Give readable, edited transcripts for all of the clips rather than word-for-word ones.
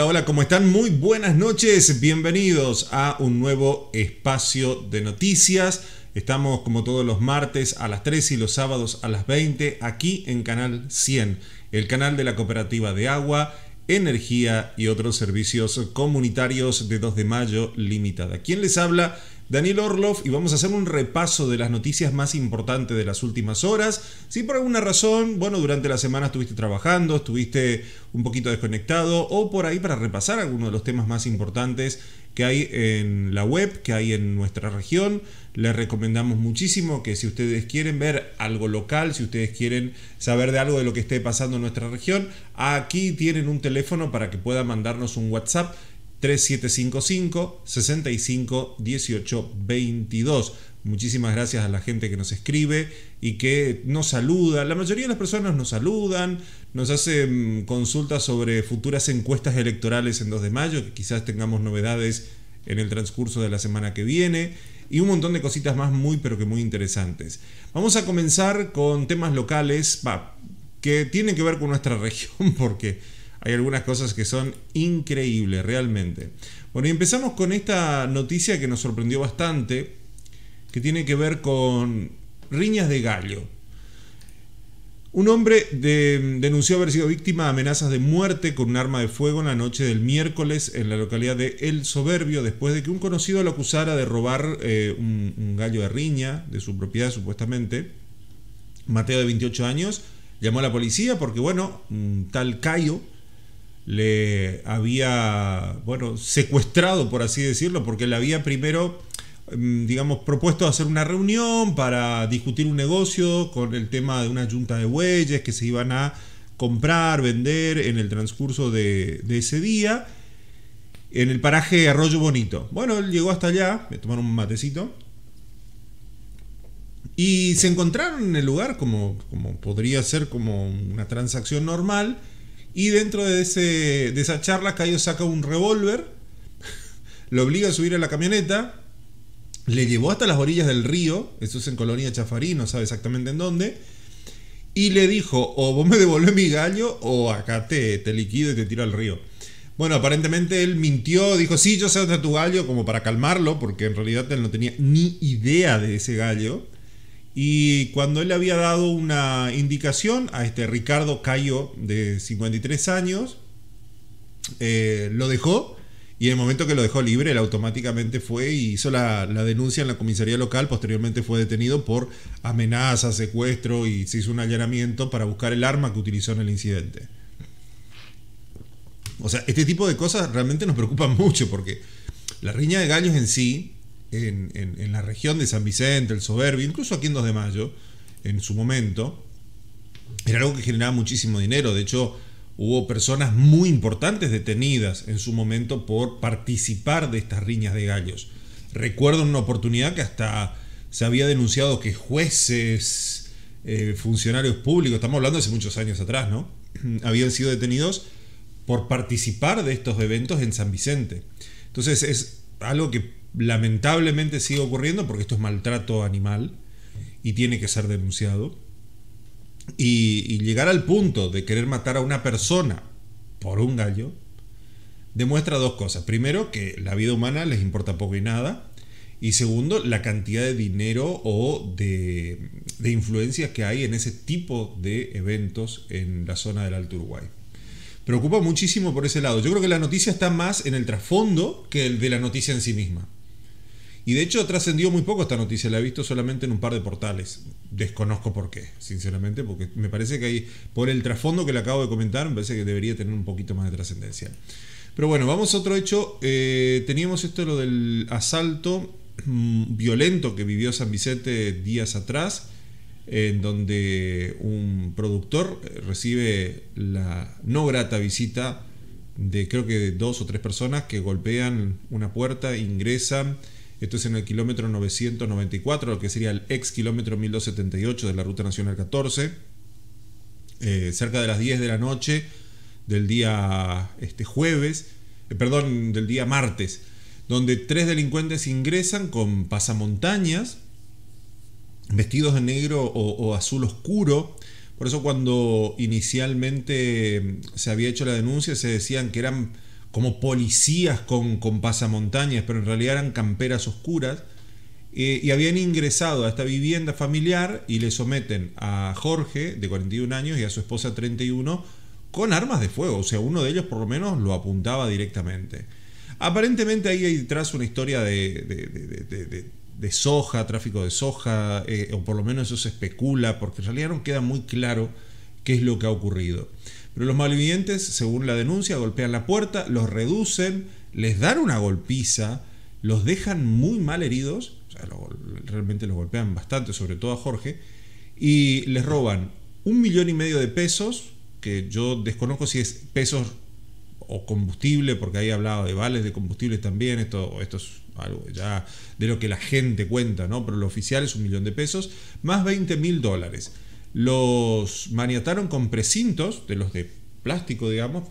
Hola, hola, ¿cómo están? Muy buenas noches, bienvenidos a un nuevo espacio de noticias. Estamos como todos los martes a las 3 y los sábados a las 20 aquí en Canal 100, el canal de la Cooperativa de Agua, Energía y otros servicios comunitarios de 2 de Mayo Limitada. ¿Quién les habla? Daniel Orloff, y vamos a hacer un repaso de las noticias más importantes de las últimas horas. Si por alguna razón, durante la semana estuviste trabajando, estuviste un poquito desconectado, o por ahí para repasar algunos de los temas más importantes que hay en la web, que hay en nuestra región, les recomendamos muchísimo que si ustedes quieren ver algo local, si ustedes quieren saber de algo de lo que esté pasando en nuestra región, aquí tienen un teléfono para que puedan mandarnos un WhatsApp 3755 65 18 22. Muchísimas gracias a la gente que nos escribe y que nos saluda. La mayoría de las personas nos saludan, nos hacen consultas sobre futuras encuestas electorales en 2 de mayo, que quizás tengamos novedades en el transcurso de la semana que viene, y un montón de cositas más pero que muy interesantes. Vamos a comenzar con temas locales que tienen que ver con nuestra región, porque hay algunas cosas que son increíbles, realmente. Bueno, y empezamos con esta noticia que nos sorprendió bastante, que tiene que ver con riñas de gallo. Un hombre denunció haber sido víctima de amenazas de muerte con un arma de fuego en la noche del miércoles en la localidad de El Soberbio, después de que un conocido lo acusara de robar un gallo de riña de su propiedad, supuestamente. Mateo, de 28 años, llamó a la policía porque, un tal Cayo le había, secuestrado, por así decirlo, porque le había primero, propuesto hacer una reunión para discutir un negocio con el tema de una yunta de bueyes que se iban a comprar, vender en el transcurso de ese día en el paraje Arroyo Bonito. Bueno, él llegó hasta allá, me tomaron un matecito y se encontraron en el lugar como podría ser como una transacción normal. Y dentro de esa charla, Cayo saca un revólver, lo obliga a subir a la camioneta, le llevó hasta las orillas del río, eso es en Colonia Chafarí, no sabe exactamente en dónde, y le dijo: o vos me devolvés mi gallo, o acá te liquido y te tiro al río. Bueno, aparentemente él mintió, dijo: sí, yo sé dónde está tu gallo, como para calmarlo, porque en realidad él no tenía ni idea de ese gallo. Y cuando él le había dado una indicación a este Ricardo Cayo, de 53 años, lo dejó, y en el momento que lo dejó libre, él automáticamente fue y hizo la denuncia en la comisaría local. Posteriormente fue detenido por amenaza, secuestro, y se hizo un allanamiento para buscar el arma que utilizó en el incidente. O sea, este tipo de cosas realmente nos preocupan mucho, porque la riña de gallos en sí, en la región de San Vicente, El Soberbio, incluso aquí en 2 de Mayo, en su momento, era algo que generaba muchísimo dinero. De hecho, hubo personas muy importantes detenidas en su momento por participar de estas riñas de gallos. Recuerdo una oportunidad que hasta se había denunciado que jueces, funcionarios públicos, estamos hablando de hace muchos años atrás, ¿no?, habían sido detenidos por participar de estos eventos en San Vicente. Entonces es algo que lamentablemente sigue ocurriendo, porque esto es maltrato animal y tiene que ser denunciado. Y llegar al punto de querer matar a una persona por un gallo demuestra 2 cosas. Primero, que la vida humana les importa poco y nada. Y segundo, la cantidad de dinero o de influencias que hay en ese tipo de eventos en la zona del Alto Uruguay. Preocupa muchísimo por ese lado. Yo creo que la noticia está más en el trasfondo que el de la noticia en sí misma. Y de hecho trascendió muy poco esta noticia, la he visto solamente en un par de portales. Desconozco por qué, sinceramente, porque me parece que hay, por el trasfondo que le acabo de comentar, me parece que debería tener un poquito más de trascendencia. Pero bueno, vamos a otro hecho. Teníamos lo del asalto violento que vivió San Vicente días atrás, en donde un productor recibe la no grata visita de, creo que de 2 o 3 personas que golpean una puerta, ingresan. Esto es en el kilómetro 994, lo que sería el ex kilómetro 1278 de la Ruta Nacional 14, cerca de las 10 de la noche del día del día martes, donde 3 delincuentes ingresan con pasamontañas, vestidos de negro o azul oscuro. Por eso cuando inicialmente se había hecho la denuncia se decían que eran como policías con pasamontañas, pero en realidad eran camperas oscuras, y habían ingresado a esta vivienda familiar y le someten a Jorge, de 41 años, y a su esposa, 31, con armas de fuego. O sea, uno de ellos por lo menos lo apuntaba directamente. Aparentemente ahí hay detrás una historia de soja, tráfico de soja, o por lo menos eso se especula, porque en realidad no queda muy claro qué es lo que ha ocurrido. Pero los malvivientes, según la denuncia, golpean la puerta, los reducen, les dan una golpiza, los dejan muy mal heridos, o sea, realmente los golpean bastante, sobre todo a Jorge, y les roban 1,5 millones de pesos, que yo desconozco si es pesos o combustible, porque ahí hablaba de vales de combustible también, esto es algo ya de lo que la gente cuenta, ¿no? Pero lo oficial es 1 millón de pesos, más $20,000. Los maniataron con precintos, de los de plástico, digamos,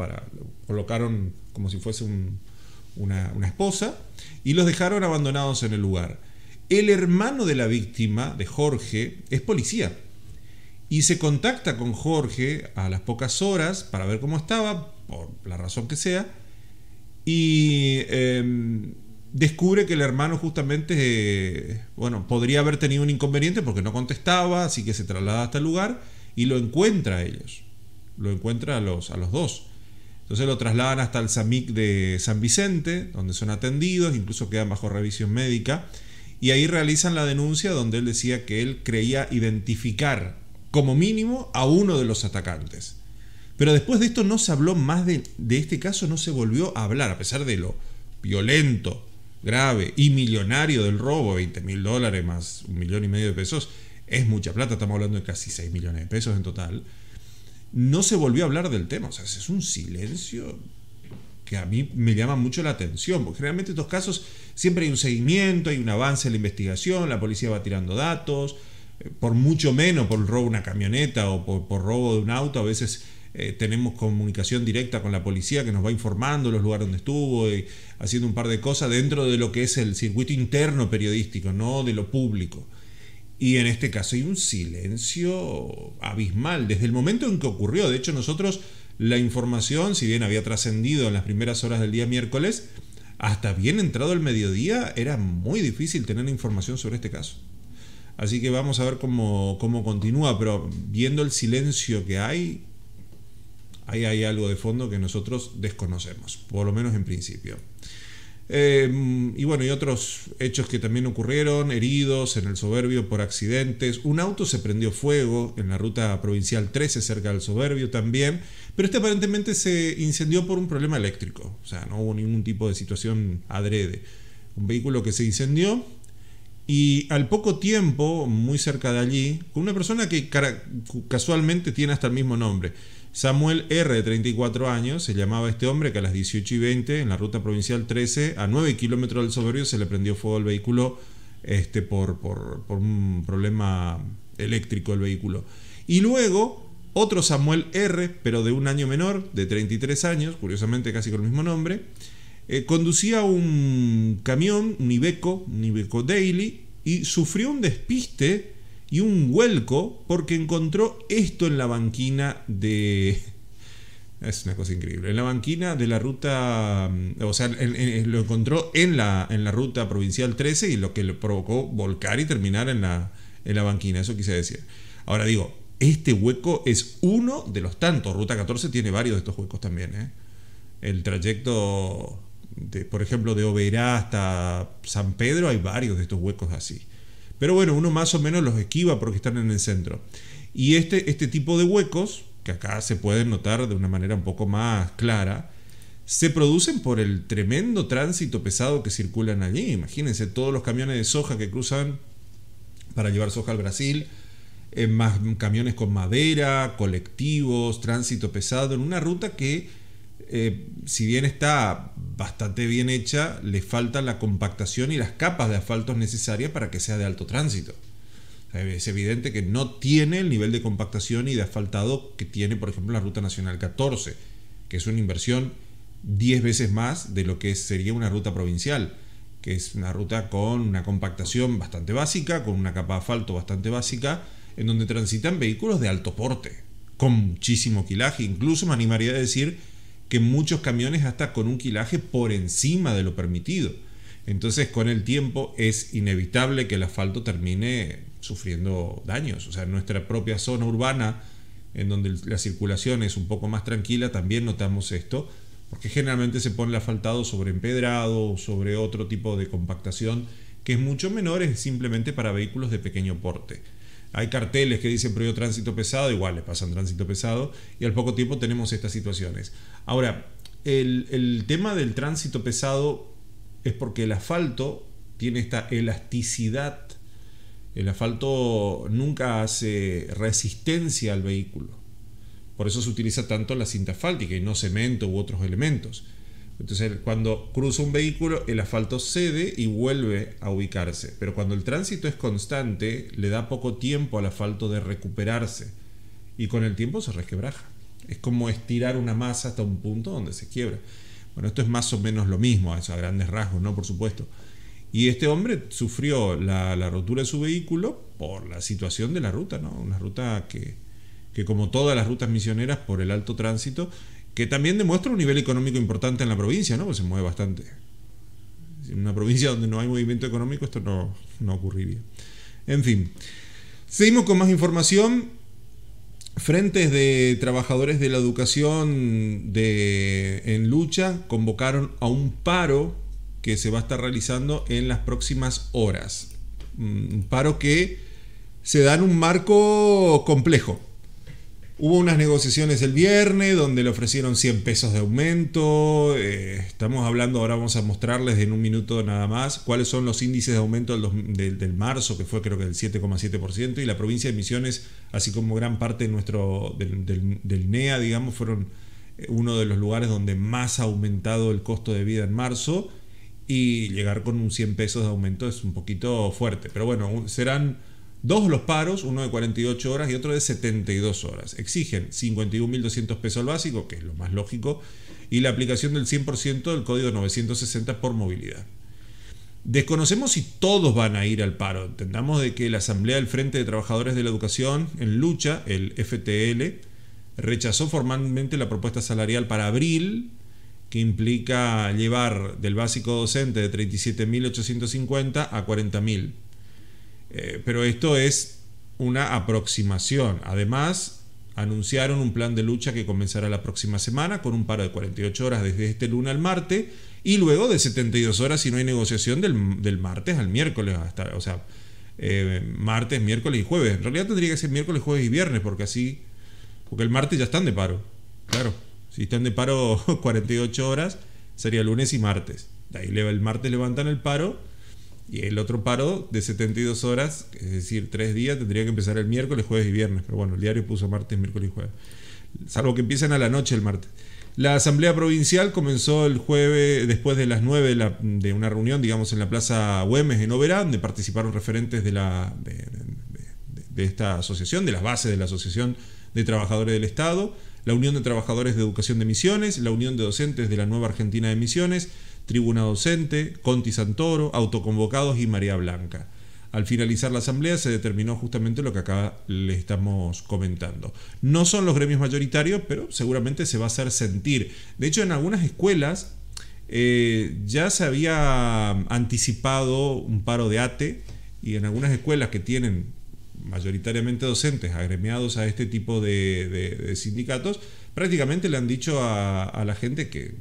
colocaron como si fuese una esposa, y los dejaron abandonados en el lugar. El hermano de la víctima, de Jorge, es policía, y se contacta con Jorge a las pocas horas para ver cómo estaba, por la razón que sea, y descubre que el hermano justamente, podría haber tenido un inconveniente porque no contestaba, así que se traslada hasta el lugar y lo encuentra a ellos. Lo encuentra a los dos. Entonces lo trasladan hasta el SAMIC de San Vicente, donde son atendidos, incluso quedan bajo revisión médica, y ahí realizan la denuncia donde él decía que él creía identificar como mínimo a uno de los atacantes. Pero después de esto no se habló más de este caso, no se volvió a hablar, a pesar de lo violento, grave y millonario del robo. $20,000 más 1,5 millones de pesos es mucha plata, estamos hablando de casi 6 millones de pesos en total. No se volvió a hablar del tema, o sea, es un silencio que a mí me llama mucho la atención, porque generalmente en estos casos siempre hay un seguimiento, hay un avance en la investigación, la policía va tirando datos, por mucho menos por el robo de una camioneta o por robo de un auto, a veces tenemos comunicación directa con la policía que nos va informando los lugares donde estuvo y haciendo un par de cosas dentro de lo que es el circuito interno periodístico, no de lo público. Y en este caso hay un silencio abismal desde el momento en que ocurrió. De hecho, nosotros la información, si bien había trascendido en las primeras horas del día miércoles, hasta bien entrado el mediodía era muy difícil tener información sobre este caso. Así que vamos a ver cómo continúa, pero viendo el silencio que hay, ahí hay algo de fondo que nosotros desconocemos, por lo menos en principio. Y otros hechos que también ocurrieron: heridos en el Soberbio por accidentes, un auto se prendió fuego en la ruta provincial 13 cerca del Soberbio también, pero aparentemente se incendió por un problema eléctrico, o sea, no hubo ningún tipo de situación adrede. Un vehículo que se incendió, y al poco tiempo, muy cerca de allí, con una persona que casualmente tiene hasta el mismo nombre, Samuel R., de 34 años, se llamaba este hombre, que a las 18:20 en la ruta provincial 13, a 9 kilómetros del Soberbio, se le prendió fuego al vehículo por un problema eléctrico el vehículo. Y luego otro Samuel R., pero de un año menor, de 33 años, curiosamente casi con el mismo nombre, conducía un camión, un Iveco Daily, y sufrió un despiste y un vuelco porque encontró esto en la banquina de... Es una cosa increíble. En la banquina de la ruta... O sea, lo encontró en la ruta provincial 13, y lo que le provocó volcar y terminar en la banquina. Eso quise decir. Ahora digo, este hueco es uno de los tantos. Ruta 14 tiene varios de estos huecos también, ¿eh? El trayecto, por ejemplo, de Oberá hasta San Pedro, hay varios de estos huecos así. Pero bueno, uno más o menos los esquiva porque están en el centro. Y este tipo de huecos, que acá se pueden notar de una manera un poco más clara, se producen por el tremendo tránsito pesado que circulan allí. Imagínense todos los camiones de soja que cruzan para llevar soja al Brasil, más camiones con madera, colectivos, tránsito pesado, en una ruta que, si bien está bastante bien hecha, le falta la compactación y las capas de asfaltos necesarias para que sea de alto tránsito. Es evidente que no tiene el nivel de compactación y de asfaltado que tiene, por ejemplo, la Ruta Nacional 14, que es una inversión 10 veces más de lo que sería una ruta provincial, que es una ruta con una compactación bastante básica, con una capa de asfalto bastante básica, en donde transitan vehículos de alto porte, con muchísimo quilaje. Incluso me animaría a decir que muchos camiones hasta con un kilaje por encima de lo permitido. Entonces, con el tiempo es inevitable que el asfalto termine sufriendo daños. O sea, en nuestra propia zona urbana, en donde la circulación es un poco más tranquila, también notamos esto, porque generalmente se pone el asfaltado sobre empedrado o sobre otro tipo de compactación que es mucho menor, es simplemente para vehículos de pequeño porte. Hay carteles que dicen prohibido tránsito pesado, igual les pasan tránsito pesado, y al poco tiempo tenemos estas situaciones. Ahora, el tema del tránsito pesado es porque el asfalto tiene esta elasticidad. El asfalto nunca hace resistencia al vehículo. Por eso se utiliza tanto la cinta asfáltica y no cemento u otros elementos. Entonces, cuando cruza un vehículo, el asfalto cede y vuelve a ubicarse. Pero cuando el tránsito es constante, le da poco tiempo al asfalto de recuperarse. Y con el tiempo se resquebraja. Es como estirar una masa hasta un punto donde se quiebra. Bueno, esto es más o menos lo mismo, a grandes rasgos, ¿no? Por supuesto. Y este hombre sufrió la rotura de su vehículo por la situación de la ruta, ¿no? Una ruta que como todas las rutas misioneras, por el alto tránsito, que también demuestra un nivel económico importante en la provincia, ¿no? Pues se mueve bastante. En una provincia donde no hay movimiento económico, esto no ocurriría. En fin, seguimos con más información. Frentes de trabajadores de la educación en lucha convocaron a un paro que se va a estar realizando en las próximas horas. Un paro que se da en un marco complejo. Hubo unas negociaciones el viernes donde le ofrecieron 100 pesos de aumento. Estamos hablando, ahora vamos a mostrarles en un minuto nada más cuáles son los índices de aumento del marzo, que fue creo que del 7,7%, y la provincia de Misiones, así como gran parte de del NEA, digamos, fueron uno de los lugares donde más ha aumentado el costo de vida en marzo, y llegar con un 100 pesos de aumento es un poquito fuerte. Pero bueno, serán dos los paros, uno de 48 horas y otro de 72 horas. Exigen 51.200 pesos al básico, que es lo más lógico, y la aplicación del 100% del código 960 por movilidad. Desconocemos si todos van a ir al paro. Entendamos de que la Asamblea del Frente de Trabajadores de la Educación en Lucha, el FTL, rechazó formalmente la propuesta salarial para abril, que implica llevar del básico docente de 37.850 a 40.000. Pero esto es una aproximación. Además, anunciaron un plan de lucha que comenzará la próxima semana con un paro de 48 horas desde este lunes al martes y luego de 72 horas si no hay negociación del martes al miércoles. Martes, miércoles y jueves. En realidad tendría que ser miércoles, jueves y viernes porque el martes ya están de paro. Claro, si están de paro 48 horas sería lunes y martes. De ahí el martes levantan el paro. Y el otro paro de 72 horas, es decir, 3 días, tendría que empezar el miércoles, jueves y viernes. Pero bueno, el diario puso martes, miércoles y jueves. Salvo que empiezan a la noche el martes. La Asamblea Provincial comenzó el jueves, después de las 9 de una reunión, digamos, en la Plaza Güemes en Oberá, donde participaron referentes de esta asociación, de las bases de la Asociación de Trabajadores del Estado, la Unión de Trabajadores de Educación de Misiones, la Unión de Docentes de la Nueva Argentina de Misiones, Tribuna Docente, Conti Santoro, Autoconvocados y María Blanca. Al finalizar la asamblea se determinó justamente lo que acá les estamos comentando. No son los gremios mayoritarios, pero seguramente se va a hacer sentir. De hecho, en algunas escuelas ya se había anticipado un paro de ATE, y en algunas escuelas que tienen mayoritariamente docentes agremiados a este tipo de sindicatos, prácticamente le han dicho a la gente que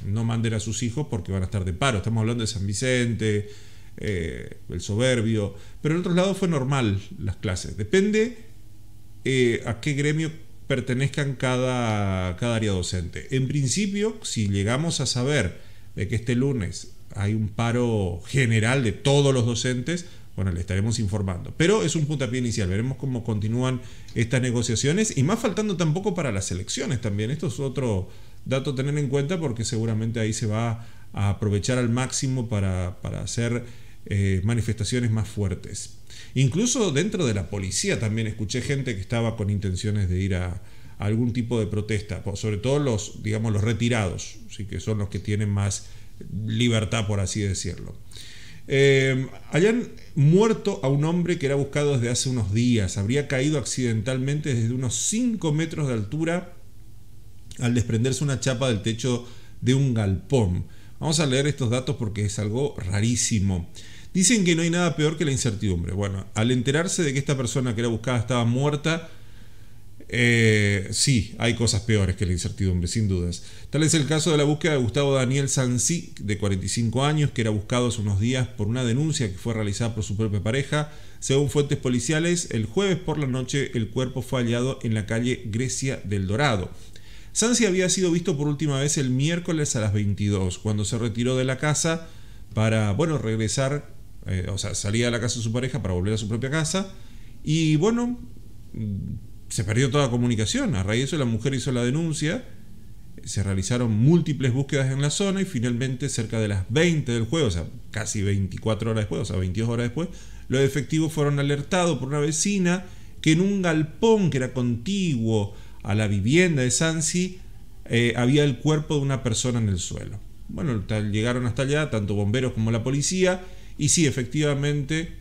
no manden a sus hijos porque van a estar de paro. Estamos hablando de San Vicente, el Soberbio, pero en otros lados fue normal las clases. Depende a qué gremio pertenezcan cada área docente. En principio, si llegamos a saber de que este lunes hay un paro general de todos los docentes, bueno, le estaremos informando. Pero es un puntapié inicial. Veremos cómo continúan estas negociaciones, y más faltando tampoco para las elecciones también. Esto es otro dato a tener en cuenta, porque seguramente ahí se va a aprovechar al máximo para hacer manifestaciones más fuertes. Incluso dentro de la policía también escuché gente que estaba con intenciones de ir a algún tipo de protesta, sobre todo los retirados, ¿sí? Que son los que tienen más libertad, por así decirlo. Hayan muerto a un hombre que era buscado desde hace unos días. Habría caído accidentalmente desde unos 5 metros de altura al desprenderse una chapa del techo de un galpón. Vamos a leer estos datos porque es algo rarísimo. Dicen que no hay nada peor que la incertidumbre. Bueno, al enterarse de que esta persona que era buscada estaba muerta, sí, hay cosas peores que la incertidumbre, sin dudas. Tal es el caso de la búsqueda de Gustavo Daniel Sansi, de 45 años, que era buscado hace unos días por una denuncia que fue realizada por su propia pareja. Según fuentes policiales, el jueves por la noche el cuerpo fue hallado en la calle Grecia del Dorado. Sansi había sido visto por última vez el miércoles a las 22, cuando se retiró de la casa para, regresar, salía de la casa de su pareja para volver a su propia casa, y se perdió toda comunicación. A raíz de eso la mujer hizo la denuncia, se realizaron múltiples búsquedas en la zona y finalmente cerca de las 20 del jueves, casi 24 horas después, 22 horas después, los efectivos fueron alertados por una vecina que en un galpón que era contiguo a la vivienda de Sansi había el cuerpo de una persona en el suelo. Bueno, llegaron hasta allá tanto bomberos como la policía y sí, efectivamente,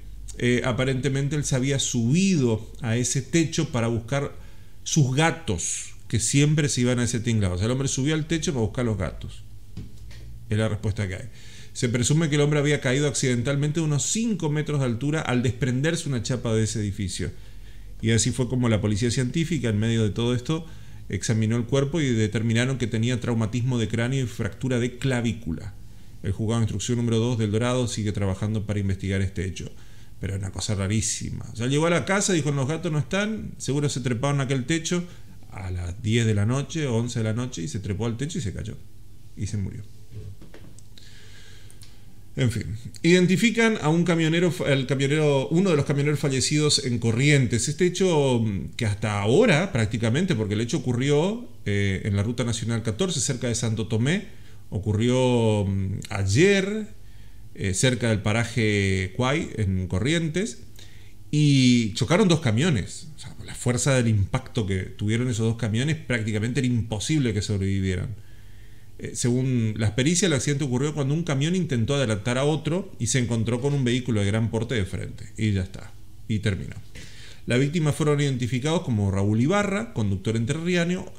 aparentemente él se había subido a ese techo para buscar sus gatos, que siempre se iban a ese tinglado. O sea, el hombre subió al techo para buscar los gatos. Es la respuesta que hay. Se presume que el hombre había caído accidentalmente de unos 5 metros de altura al desprenderse una chapa de ese edificio. Y así fue como la policía científica, en medio de todo esto, examinó el cuerpo y determinaron que tenía traumatismo de cráneo y fractura de clavícula. El juzgado de instrucción número 2 del Dorado sigue trabajando para investigar este hecho. Pero es una cosa rarísima. O sea, llegó a la casa, dijo: los gatos no están, seguro se treparon a aquel techo a las 10 de la noche, 11 de la noche, y se trepó al techo y se cayó. Y se murió. En fin, identifican a un camionero, uno de los camioneros fallecidos en Corrientes. Este hecho que hasta ahora, prácticamente, porque el hecho ocurrió en la Ruta Nacional 14, cerca de Santo Tomé, ocurrió ayer, cerca del paraje Cuay, en Corrientes, y chocaron dos camiones. O sea, la fuerza del impacto que tuvieron esos dos camiones, prácticamente era imposible que sobrevivieran. Según las pericias, el accidente ocurrió cuando un camión intentó adelantar a otro y se encontró con un vehículo de gran porte de frente. Y ya está. Y terminó. Las víctimas fueron identificados como Raúl Ibarra, conductor entrerriano,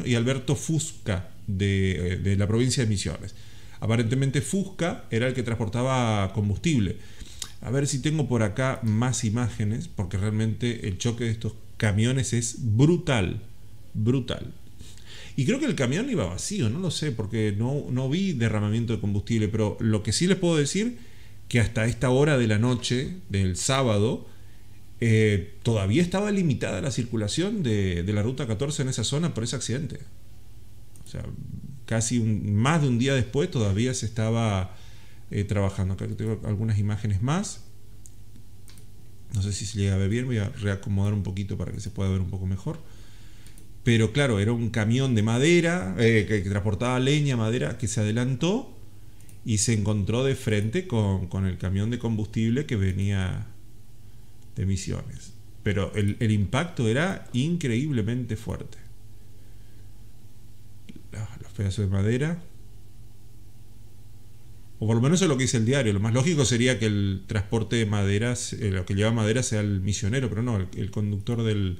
y Alberto Fusca, de la provincia de Misiones. Aparentemente Fusca era el que transportaba combustible. A ver si tengo por acá más imágenes, porque realmente el choque de estos camiones es brutal. Brutal. Y creo que el camión iba vacío, no lo sé, porque no vi derramamiento de combustible, pero lo que sí les puedo decir, que hasta esta hora de la noche del sábado, todavía estaba limitada la circulación de la Ruta 14 en esa zona por ese accidente. O sea, casi más de un día después todavía se estaba trabajando. Acá tengo algunas imágenes más. No sé si se llega a ver bien, voy a reacomodar un poquito para que se pueda ver un poco mejor. Pero claro, era un camión de madera que transportaba leña, madera, que se adelantó y se encontró de frente con el camión de combustible que venía de Misiones. Pero el impacto era increíblemente fuerte. Los pedazos de madera, o por lo menos eso es lo que dice el diario. Lo más lógico sería que el transporte de madera, lo que lleva madera, sea el misionero, pero no, el conductor de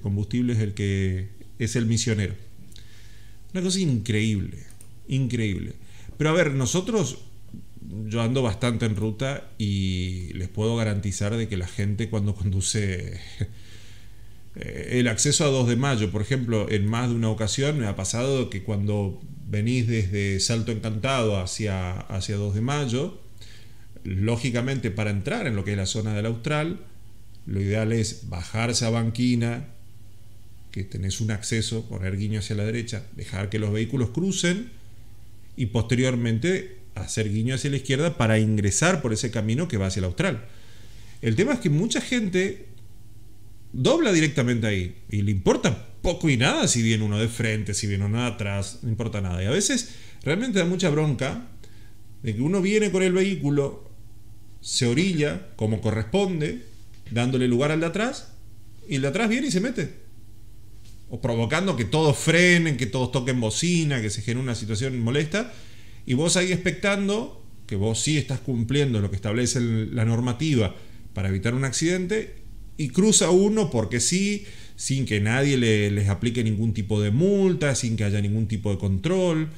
combustible es el que es el misionero. Una cosa increíble, increíble. Pero a ver, yo ando bastante en ruta y les puedo garantizar de que la gente cuando conduce el acceso a 2 de Mayo, por ejemplo, en más de una ocasión me ha pasado que cuando venís desde Salto Encantado hacia 2 de Mayo, lógicamente para entrar en lo que es la zona del Austral, lo ideal es bajarse a Banquina, que tenés un acceso, poner guiño hacia la derecha, dejar que los vehículos crucen y posteriormente hacer guiño hacia la izquierda para ingresar por ese camino que va hacia el Austral. El tema es que mucha gente dobla directamente ahí y le importa poco y nada si viene uno de frente, si viene uno de atrás, no importa nada. Y a veces realmente da mucha bronca de que uno viene con el vehículo, se orilla como corresponde, dándole lugar al de atrás, y el de atrás viene y se mete, o provocando que todos frenen, que todos toquen bocina, que se genere una situación molesta, y vos ahí expectando que vos sí estás cumpliendo lo que establece la normativa para evitar un accidente, y cruza uno porque sí, sin que nadie les aplique ningún tipo de multa, sin que haya ningún tipo de control.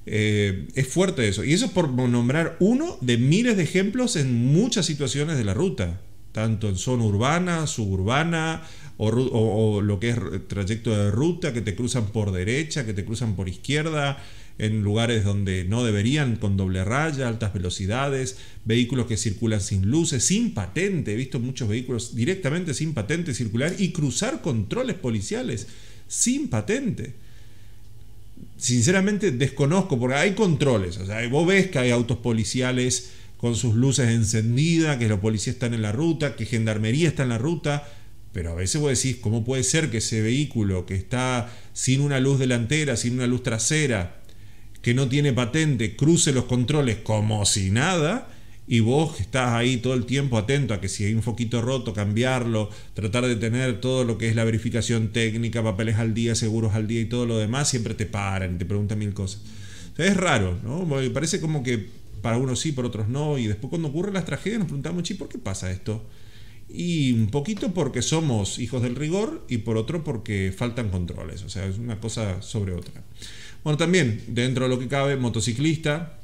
Es fuerte eso. Y eso es por nombrar uno de miles de ejemplos en muchas situaciones de la ruta, tanto en zona urbana, suburbana, o lo que es trayecto de ruta, que te cruzan por derecha, que te cruzan por izquierda, en lugares donde no deberían, con doble raya, altas velocidades, vehículos que circulan sin luces, sin patente. He visto muchos vehículos directamente sin patente circular y cruzar controles policiales sin patente. Sinceramente desconozco, porque hay controles, o sea, vos ves que hay autos policiales con sus luces encendidas, que los policías están en la ruta, que gendarmería está en la ruta, pero a veces vos decís, ¿cómo puede ser que ese vehículo que está sin una luz delantera, sin una luz trasera, que no tiene patente, cruce los controles como si nada, y vos estás ahí todo el tiempo atento a que si hay un foquito roto, cambiarlo, tratar de tener todo lo que es la verificación técnica, papeles al día, seguros al día y todo lo demás, siempre te paran y te preguntan mil cosas? O sea, es raro, ¿no? Me parece como que para unos sí, para otros no, y después cuando ocurren las tragedias nos preguntamos, ¿por qué pasa esto? Y un poquito porque somos hijos del rigor y por otro porque faltan controles, o sea, es una cosa sobre otra. Bueno, también dentro de lo que cabe, motociclista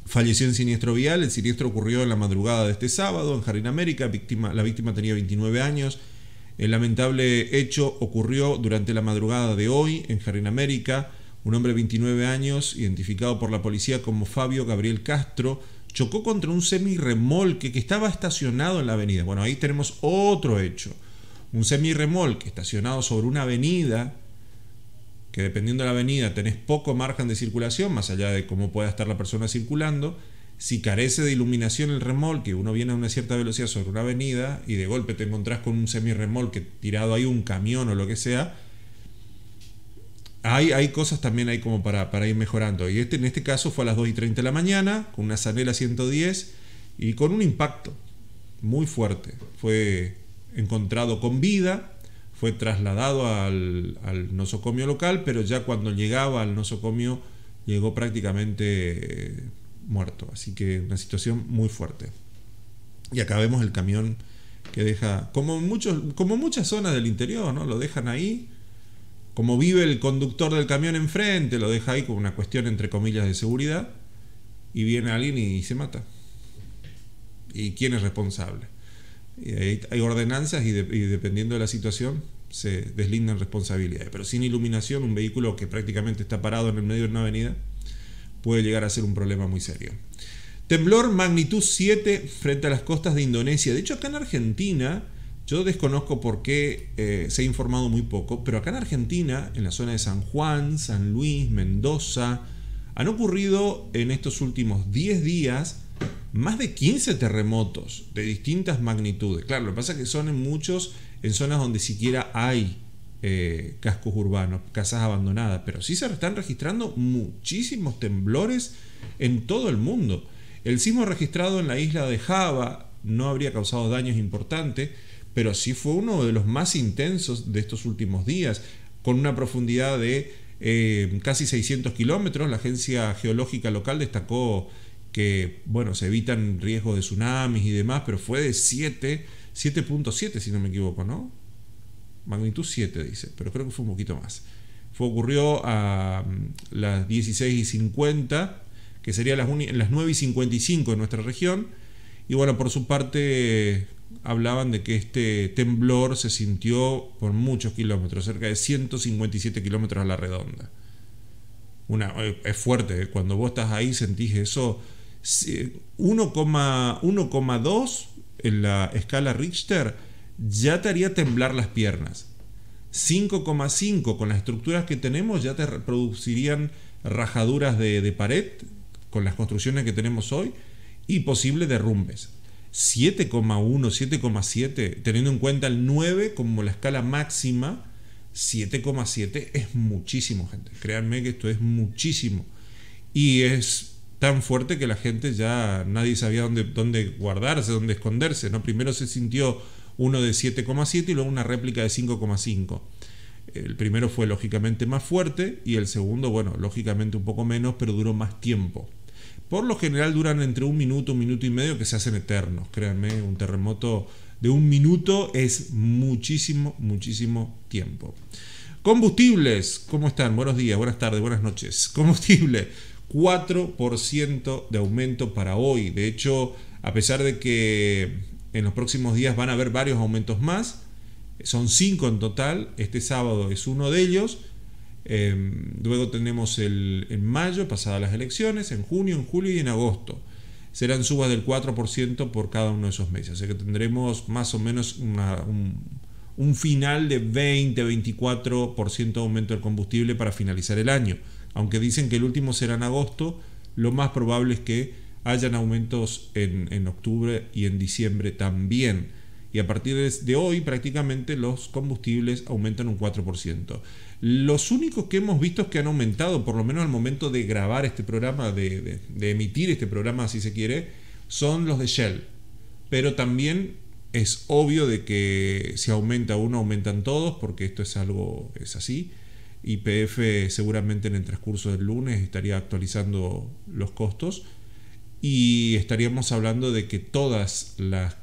falleció en siniestro vial. El siniestro ocurrió en la madrugada de este sábado en Jardín América. La víctima tenía 29 años. El lamentable hecho ocurrió durante la madrugada de hoy en Jardín América. Un hombre de 29 años, identificado por la policía como Fabio Gabriel Castro, chocó contra un semirremolque que estaba estacionado en la avenida. Bueno, ahí tenemos otro hecho. Un semirremolque estacionado sobre una avenida, que dependiendo de la avenida tenés poco margen de circulación, más allá de cómo pueda estar la persona circulando. Si carece de iluminación el remolque, uno viene a una cierta velocidad sobre una avenida y de golpe te encontrás con un semirremolque tirado ahí, un camión o lo que sea, hay cosas también ahí como para ir mejorando. Y en este caso fue a las 2:30 de la mañana, con una Sanela 110 y con un impacto muy fuerte. Fue encontrado con vida, fue trasladado al nosocomio local, pero ya cuando llegaba al nosocomio llegó prácticamente muerto. Así que una situación muy fuerte. Y acá vemos el camión que deja, como muchas zonas del interior, ¿no? Lo dejan ahí. Como vive el conductor del camión enfrente, lo deja ahí con una cuestión entre comillas de seguridad, y viene alguien y se mata. ¿Y quién es responsable? Y hay ordenanzas y dependiendo de la situación se deslindan responsabilidades. Pero sin iluminación, un vehículo que prácticamente está parado en el medio de una avenida puede llegar a ser un problema muy serio. Temblor magnitud 7 frente a las costas de Indonesia. De hecho, acá en Argentina, yo desconozco por qué, se ha informado muy poco, pero acá en Argentina, en la zona de San Juan, San Luis, Mendoza, han ocurrido en estos últimos 10 días más de 15 terremotos de distintas magnitudes. Claro, lo que pasa es que son en zonas donde siquiera hay cascos urbanos, casas abandonadas, pero sí se están registrando muchísimos temblores en todo el mundo. El sismo registrado en la isla de Java no habría causado daños importantes, pero sí fue uno de los más intensos de estos últimos días, con una profundidad de casi 600 kilómetros. La agencia geológica local destacó que, bueno, se evitan riesgos de tsunamis y demás, pero fue de 7.7 si no me equivoco, ¿no? Magnitud 7 dice, pero creo que fue un poquito más. Ocurrió a las 16:50, que sería las 9:55 en nuestra región. Y bueno, por su parte hablaban de que este temblor se sintió por muchos kilómetros, cerca de 157 kilómetros a la redonda. Es fuerte, ¿eh? Cuando vos estás ahí sentís eso. 1,2 en la escala Richter ya te haría temblar las piernas. 5,5 con las estructuras que tenemos ya te producirían rajaduras de pared con las construcciones que tenemos hoy y posibles derrumbes. 7,1, 7,7, teniendo en cuenta el 9 como la escala máxima, 7,7 es muchísimo, gente. Créanme que esto es muchísimo. Y es tan fuerte que la gente ya nadie sabía dónde guardarse, dónde esconderse, ¿no? Primero se sintió uno de 7,7 y luego una réplica de 5,5. El primero fue lógicamente más fuerte y el segundo, bueno, lógicamente un poco menos, pero duró más tiempo. Por lo general duran entre un minuto y medio, que se hacen eternos. Créanme, un terremoto de un minuto es muchísimo, muchísimo tiempo. Combustibles, ¿cómo están? Buenos días, buenas tardes, buenas noches. Combustible, 4% de aumento para hoy. De hecho, a pesar de que en los próximos días van a haber varios aumentos más, son 5 en total, este sábado es uno de ellos. Luego tenemos en mayo, pasadas las elecciones, en junio, en julio y en agosto. Serán subas del 4% por cada uno de esos meses. O sea que tendremos más o menos un final de 20-24% de aumento del combustible para finalizar el año. Aunque dicen que el último será en agosto, lo más probable es que hayan aumentos en octubre y en diciembre también. Y a partir de hoy prácticamente los combustibles aumentan un 4%. Los únicos que hemos visto que han aumentado, por lo menos al momento de grabar este programa, de emitir este programa si se quiere, son los de Shell. Pero también es obvio de que si aumenta uno, aumentan todos, porque esto es así. YPF seguramente en el transcurso del lunes estaría actualizando los costos y estaríamos hablando de que todas las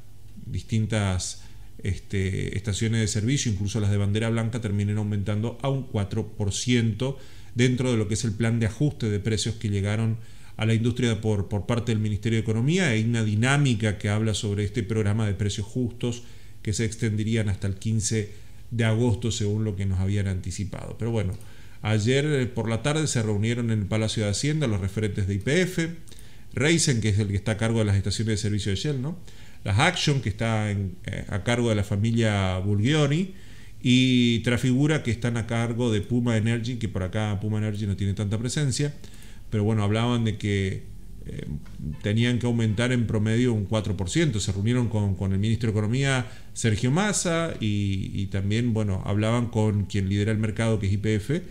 distintas estaciones de servicio, incluso las de bandera blanca, terminen aumentando a un 4% dentro de lo que es el plan de ajuste de precios que llegaron a la industria por parte del Ministerio de Economía. Hay una dinámica que habla sobre este programa de precios justos que se extenderían hasta el 15 de agosto según lo que nos habían anticipado. Pero bueno, ayer por la tarde se reunieron en el Palacio de Hacienda los referentes de YPF, Raizen, que es el que está a cargo de las estaciones de servicio de Shell, ¿no? Las Action, que está a cargo de la familia Bulgioni, y Trafigura, que están a cargo de Puma Energy, que por acá Puma Energy no tiene tanta presencia, pero bueno, hablaban de que tenían que aumentar en promedio un 4%. Se reunieron con el ministro de Economía, Sergio Massa, y también, bueno, hablaban con quien lidera el mercado, que es YPF,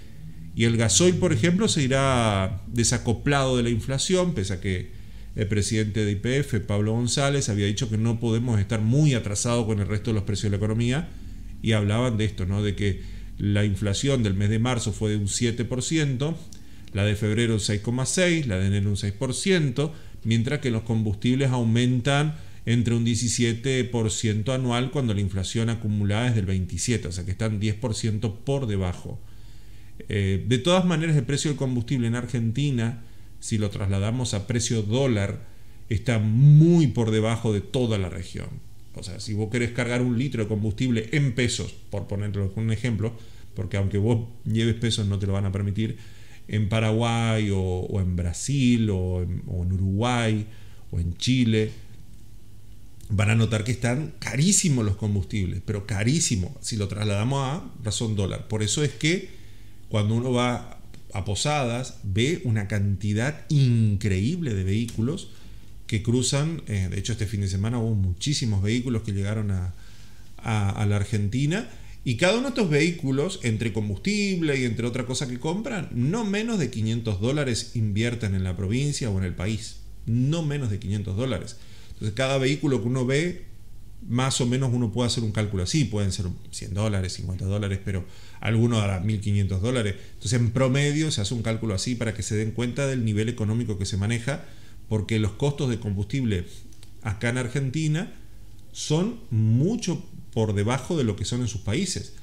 y el gasoil, por ejemplo, se irá desacoplado de la inflación, pese a que el presidente de YPF, Pablo González, había dicho que no podemos estar muy atrasados con el resto de los precios de la economía, y hablaban de esto, ¿no? De que la inflación del mes de marzo fue de un 7%, la de febrero un 6,6%, la de enero un 6%, mientras que los combustibles aumentan entre un 17% anual cuando la inflación acumulada es del 27%, o sea que están 10% por debajo. De todas maneras, el precio del combustible en Argentina, si lo trasladamos a precio dólar, está muy por debajo de toda la región. O sea, si vos querés cargar un litro de combustible en pesos, por ponerlo como un ejemplo, porque aunque vos lleves pesos no te lo van a permitir, en Paraguay o en Brasil o en Uruguay o en Chile, van a notar que están carísimos los combustibles, pero carísimos si lo trasladamos a razón dólar. Por eso es que cuando uno va a Posadas ve una cantidad increíble de vehículos que cruzan. De hecho, este fin de semana hubo muchísimos vehículos que llegaron a la Argentina, y cada uno de estos vehículos, entre combustible y entre otra cosa que compran, no menos de $500 invierten en la provincia o en el país. No menos de $500. Entonces, cada vehículo que uno ve, más o menos uno puede hacer un cálculo así. Pueden ser $100, $50, pero alguno dará $1.500. Entonces, en promedio se hace un cálculo así para que se den cuenta del nivel económico que se maneja, porque los costos de combustible acá en Argentina son mucho por debajo de lo que son en sus países.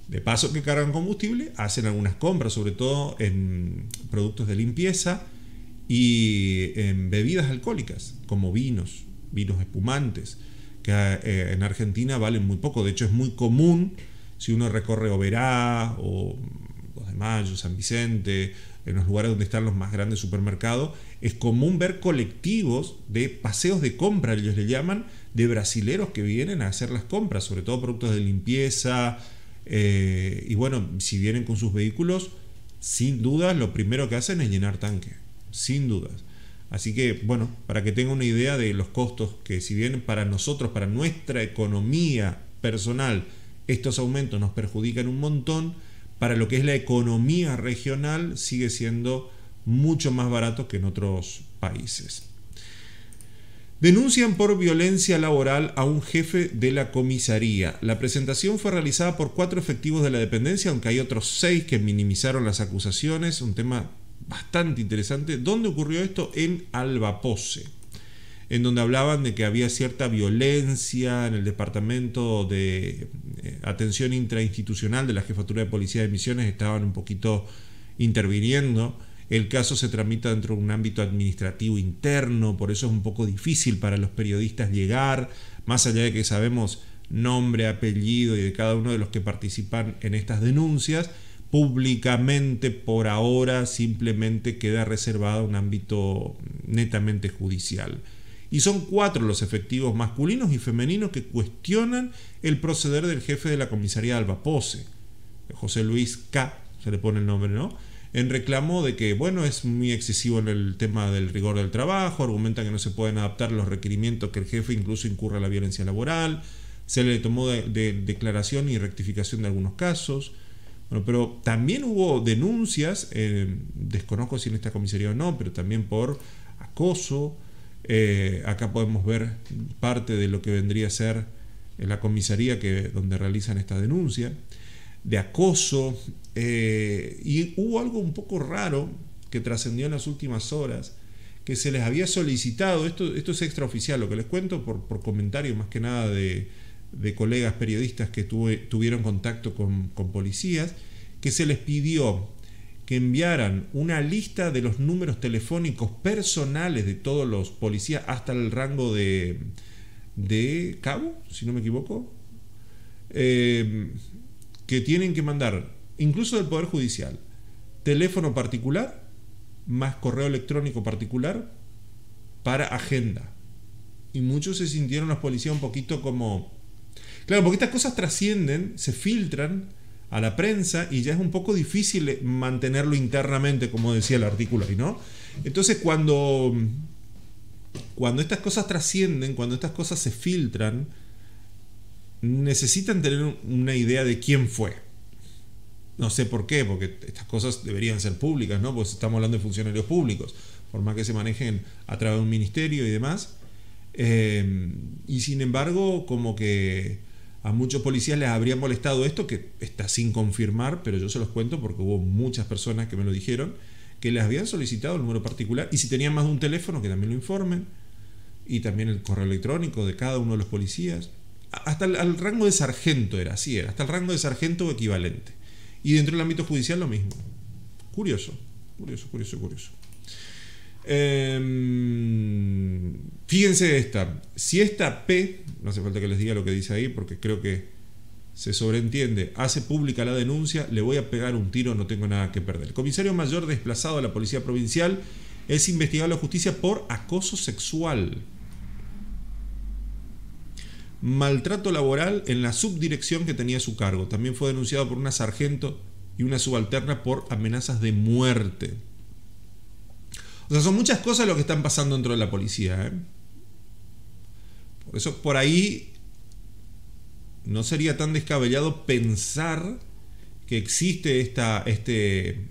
De paso que cargan combustible, hacen algunas compras, sobre todo en productos de limpieza y en bebidas alcohólicas, como vinos espumantes, que en Argentina valen muy poco. De hecho, es muy común, si uno recorre Oberá o 2 de Mayo, San Vicente, en los lugares donde están los más grandes supermercados, es común ver colectivos de paseos de compra, ellos le llaman, de brasileros que vienen a hacer las compras, sobre todo productos de limpieza, y bueno, si vienen con sus vehículos, sin duda lo primero que hacen es llenar tanque, sin dudas. Así que, bueno, para que tengan una idea de los costos, que si bien para nosotros, para nuestra economía personal, estos aumentos nos perjudican un montón, para lo que es la economía regional sigue siendo mucho más barato que en otros países. Denuncian por violencia laboral a un jefe de la comisaría. La presentación fue realizada por 4 efectivos de la dependencia, aunque hay otros 6 que minimizaron las acusaciones. Un tema bastante interesante. ¿Dónde ocurrió esto? En Alba Pose. en donde hablaban de que había cierta violencia en el departamento de atención intrainstitucional de la Jefatura de Policía de Misiones, estaban un poquito interviniendo. El caso se tramita dentro de un ámbito administrativo interno, por eso es un poco difícil para los periodistas llegar, más allá de que sabemos nombre, apellido y de cada uno de los que participan en estas denuncias. Públicamente por ahora simplemente queda reservado un ámbito netamente judicial. Y son 4 los efectivos masculinos y femeninos que cuestionan el proceder del jefe de la comisaría de Albapoce, José Luis K., se le pone el nombre, ¿no? En reclamo de que, bueno, es muy excesivo en el tema del rigor del trabajo, argumentan que no se pueden adaptar los requerimientos, que el jefe incluso incurra en la violencia laboral, se le tomó de declaración y rectificación de algunos casos. Bueno, pero también hubo denuncias, desconozco si en esta comisaría o no, pero también por acoso. Acá podemos ver parte de lo que vendría a ser la comisaría donde realizan esta denuncia de acoso. Y hubo algo un poco raro que trascendió en las últimas horas, que se les había solicitado, esto es extraoficial, lo que les cuento por comentario más que nada de colegas periodistas que tuvieron contacto con policías, que se les pidió que enviaran una lista de los números telefónicos personales de todos los policías hasta el rango de cabo, si no me equivoco, que tienen que mandar, incluso del Poder Judicial, teléfono particular más correo electrónico particular para agenda. Y muchos se sintieron los policías un poquito como... Claro, porque estas cosas trascienden, se filtran a la prensa y ya es un poco difícil mantenerlo internamente, como decía el artículo ahí, ¿no? Entonces cuando estas cosas trascienden, cuando estas cosas se filtran, necesitan tener una idea de quién fue. No sé por qué, porque estas cosas deberían ser públicas, ¿no? Pues estamos hablando de funcionarios públicos, por más que se manejen a través de un ministerio y demás. Y sin embargo, como que a muchos policías les habría molestado esto, que está sin confirmar, pero yo se los cuento porque hubo muchas personas que me lo dijeron, que les habían solicitado el número particular, y si tenían más de un teléfono, que también lo informen, y también el correo electrónico de cada uno de los policías, hasta el rango de sargento era, hasta el rango de sargento o equivalente. Y dentro del ámbito judicial lo mismo. Curioso. Fíjense esta. Si esta P, no hace falta que les diga lo que dice ahí porque creo que se sobreentiende, hace pública la denuncia, le voy a pegar un tiro, no tengo nada que perder. El comisario mayor desplazado de la Policía Provincial es investigado a la justicia por acoso sexual, maltrato laboral en la subdirección que tenía a su cargo. También fue denunciado por una sargento y una subalterna por amenazas de muerte. O sea, son muchas cosas lo que están pasando dentro de la policía, ¿eh? Por eso, por ahí no sería tan descabellado pensar que existe este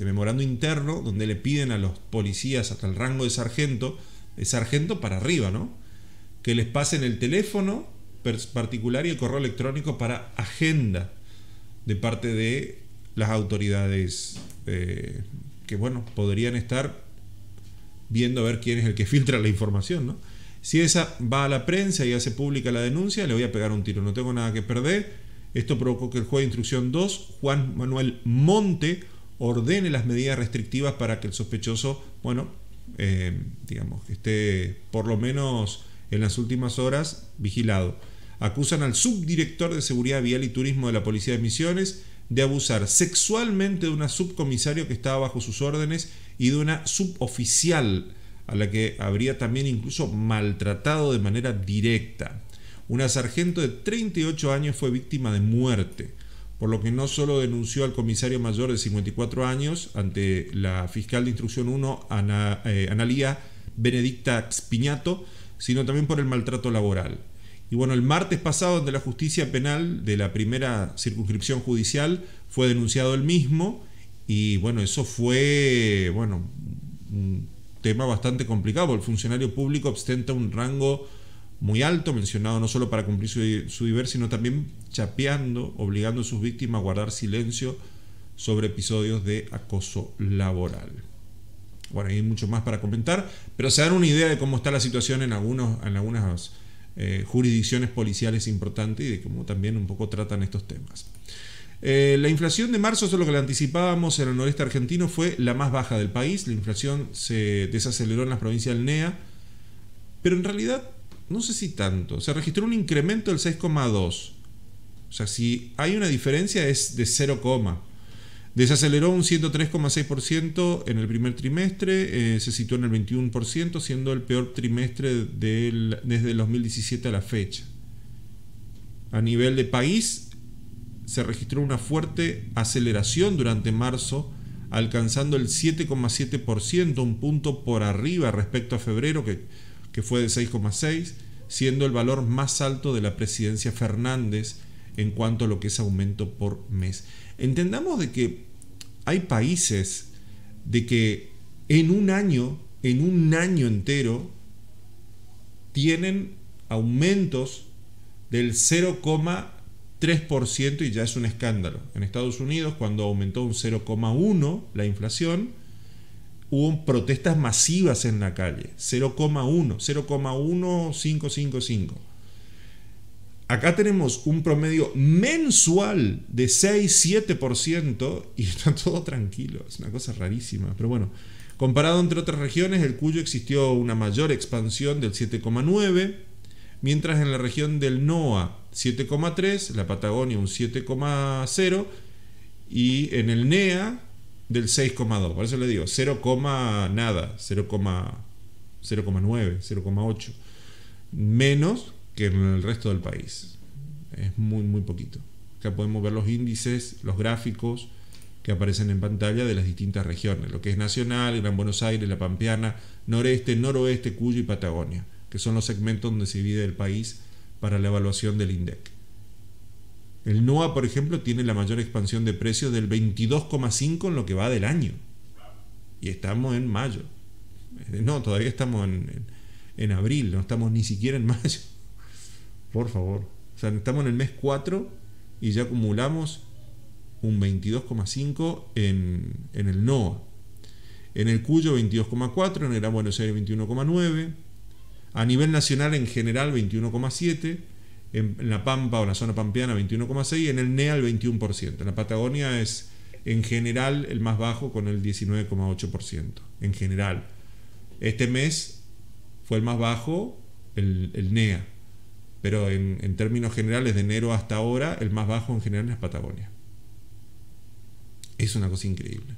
memorando interno donde le piden a los policías hasta el rango de sargento para arriba, ¿no? Que les pasen el teléfono particular y el correo electrónico para agenda de parte de las autoridades que, bueno, podrían estar viendo a ver quién es el que filtra la información, ¿no? Si esa va a la prensa y hace pública la denuncia, le voy a pegar un tiro, no tengo nada que perder. Esto provocó que el juez de instrucción 2, Juan Manuel Monte, ordene las medidas restrictivas para que el sospechoso, bueno, digamos, que esté por lo menos en las últimas horas vigilado. Acusan al subdirector de Seguridad Vial y Turismo de la Policía de Misiones de abusar sexualmente de una subcomisario que estaba bajo sus órdenes y de una suboficial a la que habría también incluso maltratado de manera directa. Una sargento de 38 años fue víctima de muerte, por lo que no solo denunció al comisario mayor de 54 años ante la fiscal de instrucción 1, Analía Benedicta Spiñato, sino también por el maltrato laboral. Y bueno, el martes pasado, ante la justicia penal de la primera circunscripción judicial, fue denunciado el mismo, y bueno, eso fue, bueno, un tema bastante complicado, porque el funcionario público ostenta un rango muy alto, mencionado no solo para cumplir su deber, sino también chapeando, obligando a sus víctimas a guardar silencio sobre episodios de acoso laboral. Bueno, hay mucho más para comentar, pero se dan una idea de cómo está la situación en algunas jurisdicciones policiales importantes y de cómo también un poco tratan estos temas. La inflación de marzo, eso es lo que le anticipábamos en el noreste argentino, fue la más baja del país. La inflación se desaceleró en las provincias del NEA, pero en realidad no sé si tanto. Se registró un incremento del 6,2. O sea, si hay una diferencia es de 0, desaceleró un 103,6% en el primer trimestre, se situó en el 21%, siendo el peor trimestre desde el 2017 a la fecha. A nivel de país, se registró una fuerte aceleración durante marzo, alcanzando el 7,7%, un punto por arriba respecto a febrero, que fue de 6,6%, siendo el valor más alto de la presidencia Fernández en cuanto a lo que es aumento por mes. Entendamos de que hay países de que en un año entero, tienen aumentos del 0,3% y ya es un escándalo. En Estados Unidos, cuando aumentó un 0,1% la inflación, hubo protestas masivas en la calle. 0,1555. Acá tenemos un promedio mensual de 6-7% y está todo tranquilo. Es una cosa rarísima. Pero bueno, comparado entre otras regiones, el Cuyo existió una mayor expansión del 7,9%, mientras en la región del NOA 7,3%, la Patagonia un 7,0% y en el NEA del 6,2%. Por eso le digo, 0,9%, 0,8%. Menos que en el resto del país. Es muy poquito. Acá podemos ver los índices, los gráficos que aparecen en pantalla de las distintas regiones, lo que es Nacional, Gran Buenos Aires, La Pampeana, Noreste, Noroeste, Cuyo y Patagonia, que son los segmentos donde se divide el país para la evaluación del INDEC. El NOA, por ejemplo, tiene la mayor expansión de precios del 22,5% en lo que va del año. Y estamos en mayo. No, todavía estamos en abril, no estamos ni siquiera en mayo. Por favor. O sea, estamos en el mes 4 y ya acumulamos un 22,5% en el NOA. En el Cuyo 22,4%, en el Gran Buenos Aires 21,9%. A nivel nacional en general 21,7%. En la Pampa o la zona pampeana 21,6%. Y en el NEA el 21%. En la Patagonia es en general el más bajo con el 19,8%. En general. Este mes fue el más bajo el NEA. Pero en términos generales, de enero hasta ahora, el más bajo en general es Patagonia. Es una cosa increíble.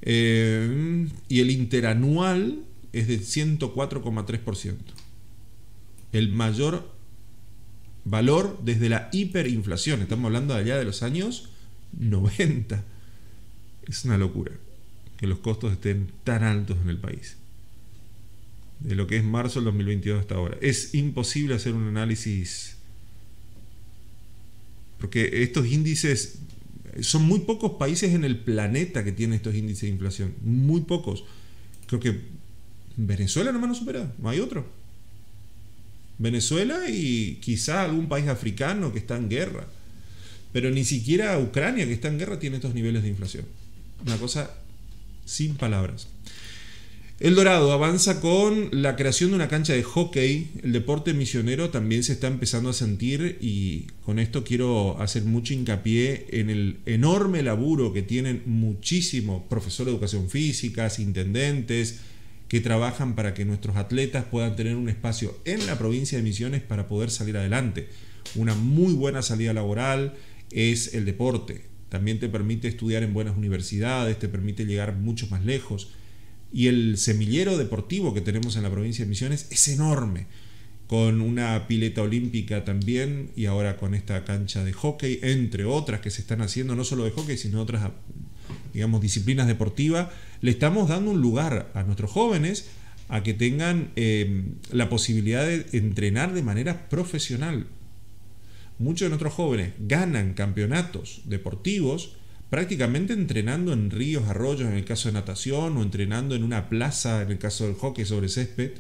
Y el interanual es de 104,3%. El mayor valor desde la hiperinflación. Estamos hablando de allá de los años 90. Es una locura que los costos estén tan altos en el país. De lo que es marzo del 2022 hasta ahora. Es imposible hacer un análisis, porque estos índices, son muy pocos países en el planeta que tienen estos índices de inflación. Muy pocos. Creo que Venezuela nomás no supera, no hay otro. Venezuela y quizá algún país africano que está en guerra. Pero ni siquiera Ucrania, que está en guerra, tiene estos niveles de inflación. Una cosa sin palabras. El Dorado avanza con la creación de una cancha de hockey. El deporte misionero también se está empezando a sentir, y con esto quiero hacer mucho hincapié en el enorme laburo que tienen muchísimos profesores de educación física, intendentes, que trabajan para que nuestros atletas puedan tener un espacio en la provincia de Misiones para poder salir adelante. Una muy buena salida laboral es el deporte. También te permite estudiar en buenas universidades, te permite llegar mucho más lejos. Y el semillero deportivo que tenemos en la provincia de Misiones es enorme, con una pileta olímpica también, y ahora con esta cancha de hockey, entre otras que se están haciendo, no solo de hockey, sino otras, digamos, disciplinas deportivas. Le estamos dando un lugar a nuestros jóvenes a que tengan la posibilidad de entrenar de manera profesional. Muchos de nuestros jóvenes ganan campeonatos deportivos prácticamente entrenando en ríos, arroyos en el caso de natación, o entrenando en una plaza en el caso del hockey sobre césped,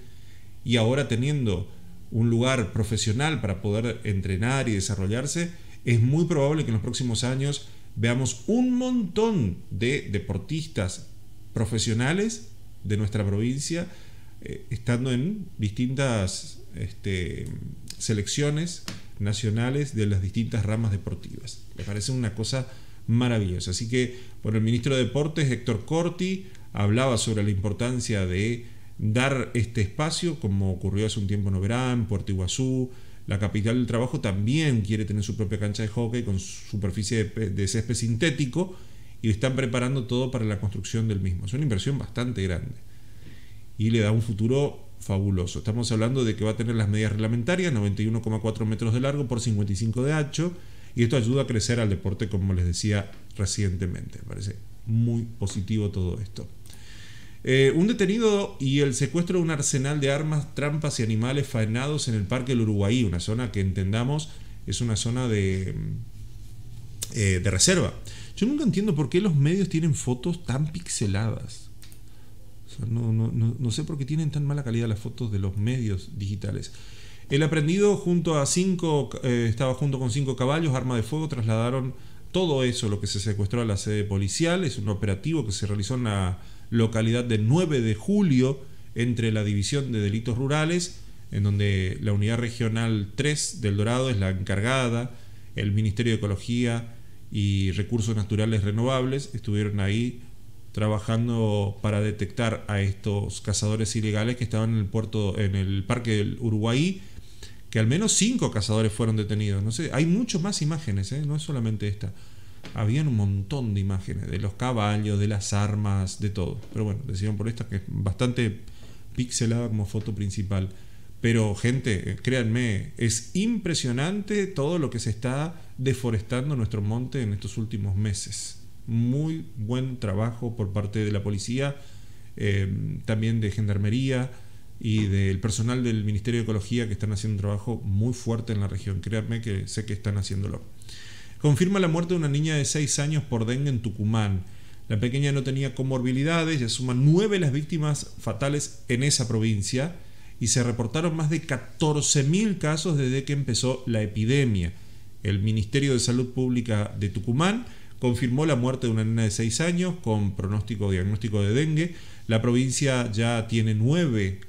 y ahora teniendo un lugar profesional para poder entrenar y desarrollarse. Es muy probable que en los próximos años veamos un montón de deportistas profesionales de nuestra provincia, estando en distintas selecciones nacionales de las distintas ramas deportivas. Me parece una cosa maravillosa. Así que, bueno, el ministro de Deportes, Héctor Corti, hablaba sobre la importancia de dar este espacio, como ocurrió hace un tiempo en Oberá, Puerto Iguazú. La capital del trabajo también quiere tener su propia cancha de hockey con superficie de césped sintético, y están preparando todo para la construcción del mismo. Es una inversión bastante grande y le da un futuro fabuloso. Estamos hablando de que va a tener las medidas reglamentarias, 91,4 metros de largo por 55 de ancho, y esto ayuda a crecer al deporte, como les decía recientemente. Me parece muy positivo todo esto. Un detenido y el secuestro de un arsenal de armas, trampas y animales faenados en el Parque del Uruguay, una zona que entendamos es una zona de reserva. Yo nunca entiendo por qué los medios tienen fotos tan pixeladas. O sea, no sé por qué tienen tan mala calidad las fotos de los medios digitales. El aprendido estaba junto con 5 caballos, arma de fuego, trasladaron todo eso, lo que se secuestró, a la sede policial. Es un operativo que se realizó en la localidad de 9 de julio entre la División de Delitos Rurales, en donde la Unidad Regional 3 del Dorado es la encargada, el Ministerio de Ecología y Recursos Naturales Renovables estuvieron ahí trabajando para detectar a estos cazadores ilegales que estaban en el Parque del Uruguay, que al menos 5 cazadores fueron detenidos. No sé, hay muchas más imágenes, no es solamente esta. Habían un montón de imágenes de los caballos, de las armas, de todo. Pero bueno, decidieron por esta, que es bastante pixelada como foto principal. Pero gente, créanme, es impresionante todo lo que se está deforestando en nuestro monte en estos últimos meses. Muy buen trabajo por parte de la policía, también de gendarmería y del personal del Ministerio de Ecología, que están haciendo un trabajo muy fuerte en la región. Créanme que sé que están haciéndolo. Confirma la muerte de una niña de 6 años por dengue en Tucumán. La pequeña no tenía comorbilidades, ya suman 9 las víctimas fatales en esa provincia, y se reportaron más de 14.000 casos desde que empezó la epidemia. El Ministerio de Salud Pública de Tucumán confirmó la muerte de una nena de 6 años con diagnóstico de dengue. La provincia ya tiene 9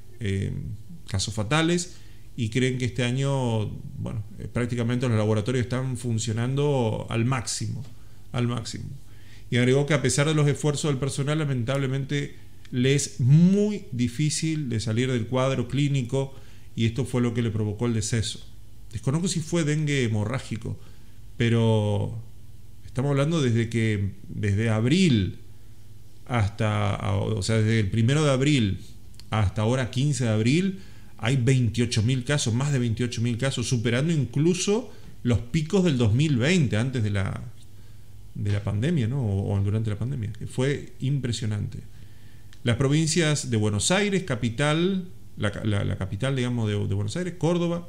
casos fatales, y creen que este año, bueno, prácticamente los laboratorios están funcionando al máximo. Y agregó que a pesar de los esfuerzos del personal, lamentablemente le es muy difícil de salir del cuadro clínico, y esto fue lo que le provocó el deceso. Desconozco si fue dengue hemorrágico, pero estamos hablando desde abril desde el 1 de abril hasta ahora 15 de abril, hay 28.000 casos, más de 28.000 casos, superando incluso los picos del 2020, antes de la pandemia, ¿no? O durante la pandemia. Fue impresionante. Las provincias de Buenos Aires, capital, la capital, digamos, de Buenos Aires, Córdoba,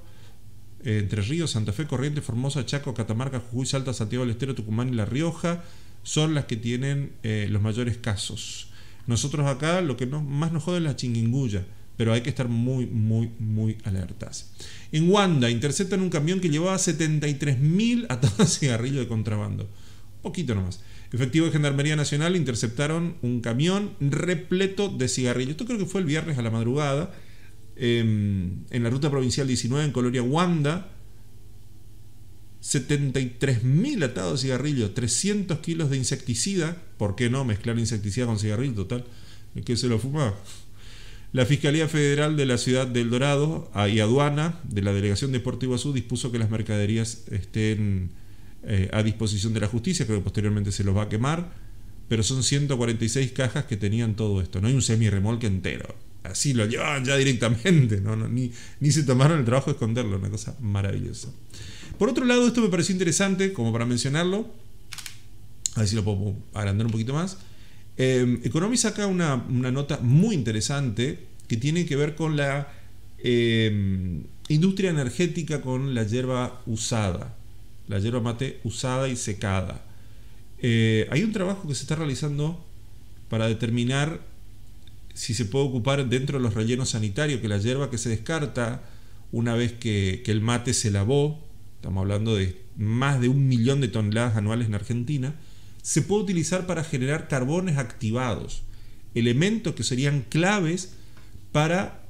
Entre Ríos, Santa Fe, Corrientes, Formosa, Chaco, Catamarca, Jujuy, Salta, Santiago del Estero, Tucumán y La Rioja son las que tienen los mayores casos. Nosotros acá lo que más nos jode es la chikungunya, pero hay que estar muy, muy, muy alertas. En Wanda interceptan un camión que llevaba 73.000 atados de cigarrillos de contrabando. Poquito nomás. Efectivos de Gendarmería Nacional interceptaron un camión repleto de cigarrillos. Esto creo que fue el viernes a la madrugada, en la ruta provincial 19 en Colonia Wanda. 73.000 atados de cigarrillos, 300 kilos de insecticida. ¿Por qué no mezclar insecticida con cigarrillo? Total, el que se lo fuma. La Fiscalía Federal de la Ciudad del Dorado y Aduana de la Delegación de Puerto Iguazú dispuso que las mercaderías estén a disposición de la justicia. Creo que posteriormente se los va a quemar, pero son 146 cajas que tenían todo esto. No hay un semirremolque entero, así lo llevaban ya directamente, ni se tomaron el trabajo de esconderlo. Una cosa maravillosa. Por otro lado, esto me pareció interesante como para mencionarlo, a ver si lo puedo agrandar un poquito más. Economy saca una nota muy interesante que tiene que ver con la industria energética, con la yerba usada, la yerba mate usada y secada. Hay un trabajo que se está realizando para determinar si se puede ocupar dentro de los rellenos sanitarios, que la yerba que se descarta una vez que el mate se lavó, estamos hablando de más de 1 millón de toneladas anuales en Argentina, se puede utilizar para generar carbones activados. elementos que serían claves para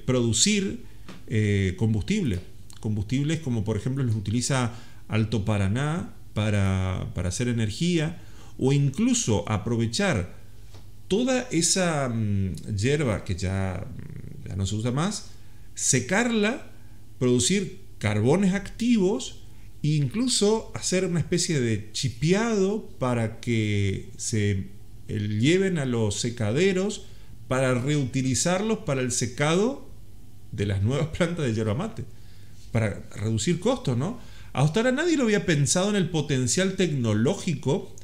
producir combustible. Combustibles como por ejemplo los utiliza Alto Paraná para hacer energía, o incluso aprovechar toda esa hierba que ya no se usa más, secarla, producir carbones activos e incluso hacer una especie de chipeado para que se lleven a los secaderos para reutilizarlos para el secado de las nuevas plantas de yerba mate, para reducir costos, ¿no? Hasta ahora nadie lo había pensado en el potencial tecnológico